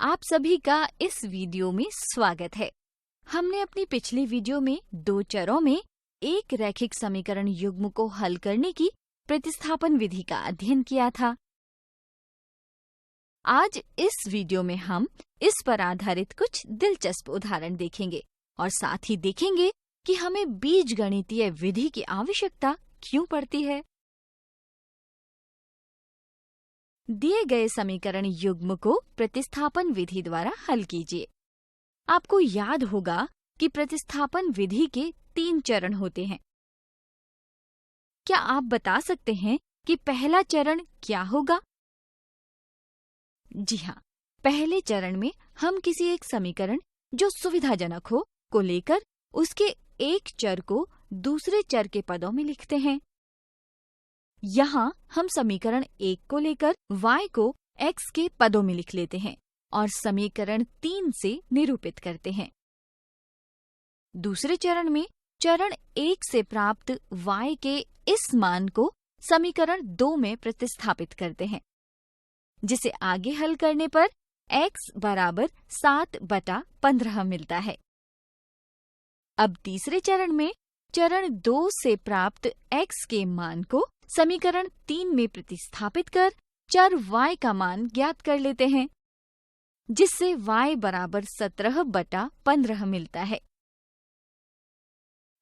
आप सभी का इस वीडियो में स्वागत है। हमने अपनी पिछली वीडियो में दो चरों में एक रैखिक समीकरण युग्म को हल करने की प्रतिस्थापन विधि का अध्ययन किया था। आज इस वीडियो में हम इस पर आधारित कुछ दिलचस्प उदाहरण देखेंगे और साथ ही देखेंगे कि हमें बीजगणितीय विधि की आवश्यकता क्यों पड़ती है। दिए गए समीकरण युग्म को प्रतिस्थापन विधि द्वारा हल कीजिए। आपको याद होगा कि प्रतिस्थापन विधि के 3 चरण होते हैं। क्या आप बता सकते हैं कि पहला चरण क्या होगा? जी हाँ, पहले चरण में हम किसी एक समीकरण जो सुविधाजनक हो को लेकर उसके एक चर को दूसरे चर के पदों में लिखते हैं। यहाँ हम समीकरण 1 को लेकर y को x के पदों में लिख लेते हैं और समीकरण 3 से निरूपित करते हैं। दूसरे चरण में चरण 1 से प्राप्त y के इस मान को समीकरण 2 में प्रतिस्थापित करते हैं, जिसे आगे हल करने पर x बराबर 7/15 मिलता है। अब तीसरे चरण में चरण 2 से प्राप्त x के मान को समीकरण 3 में प्रतिस्थापित कर चर y का मान ज्ञात कर लेते हैं, जिससे y बराबर 17/15 मिलता है।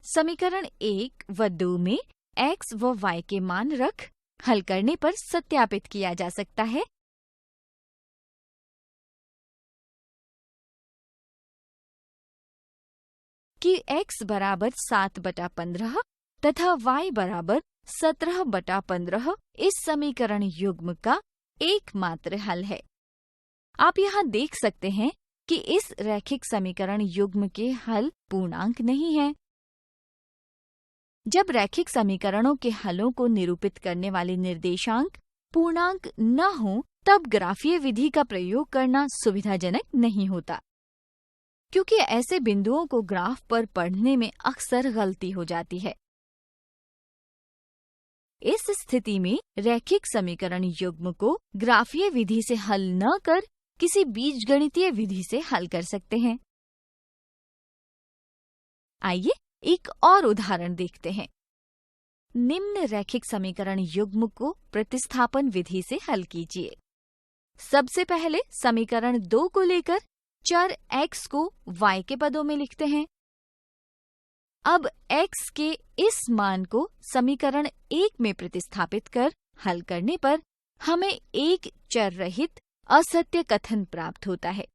समीकरण 1 व 2 में x व y के मान रख हल करने पर सत्यापित किया जा सकता है कि x बराबर 7/15 तथा y बराबर 17/15 इस समीकरण युग्म का एकमात्र हल है। आप यहाँ देख सकते हैं कि इस रैखिक समीकरण युग्म के हल पूर्णांक नहीं हैं। जब रैखिक समीकरणों के हलों को निरूपित करने वाले निर्देशांक पूर्णांक न हो, तब ग्राफीय विधि का प्रयोग करना सुविधाजनक नहीं होता, क्योंकि ऐसे बिंदुओं को ग्राफ पर पढ़ने में अक्सर गलती हो जाती है। इस स्थिति में रैखिक समीकरण युग्म को ग्राफीय विधि से हल न कर किसी बीजगणितीय विधि से हल कर सकते हैं। आइए एक और उदाहरण देखते हैं। निम्न रैखिक समीकरण युग्म को प्रतिस्थापन विधि से हल कीजिए। सबसे पहले समीकरण 2 को लेकर चर x को y के पदों में लिखते हैं। अब x के इस मान को समीकरण 1 में प्रतिस्थापित कर हल करने पर हमें एक चर रहित असत्य कथन प्राप्त होता है।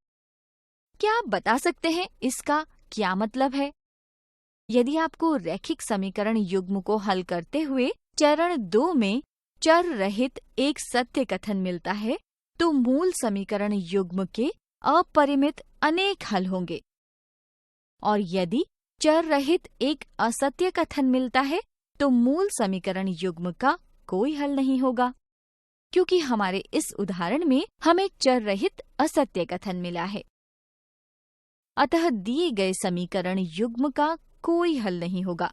क्या आप बता सकते हैं इसका क्या मतलब है? यदि आपको रैखिक समीकरण युग्म को हल करते हुए चरण 2 में चर रहित एक सत्य कथन मिलता है, तो मूल समीकरण युग्म के अपरिमित अनेक हल होंगे। और यदि चर रहित एक असत्य कथन मिलता है, तो मूल समीकरण युग्म का कोई हल नहीं होगा, क्योंकि हमारे इस उदाहरण में हमें चर रहित असत्य कथन मिला है। अतः दिए गए समीकरण युग्म का कोई हल नहीं होगा।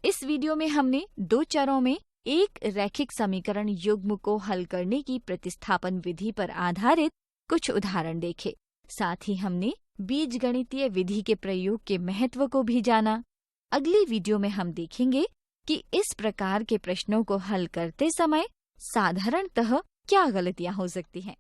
इस वीडियो में हमने 2 चरों में एक रैखिक समीकरण युग्म को हल करने की प्रतिस्थापन विधि पर आधारित कुछ उदाहरण देखे। साथ ही हमने बीजगणितीय विधि के प्रयोग के महत्व को भी जाना। अगली वीडियो में हम देखेंगे कि इस प्रकार के प्रश्नों को हल करते समय साधारणतः क्या गलतियां हो सकती हैं।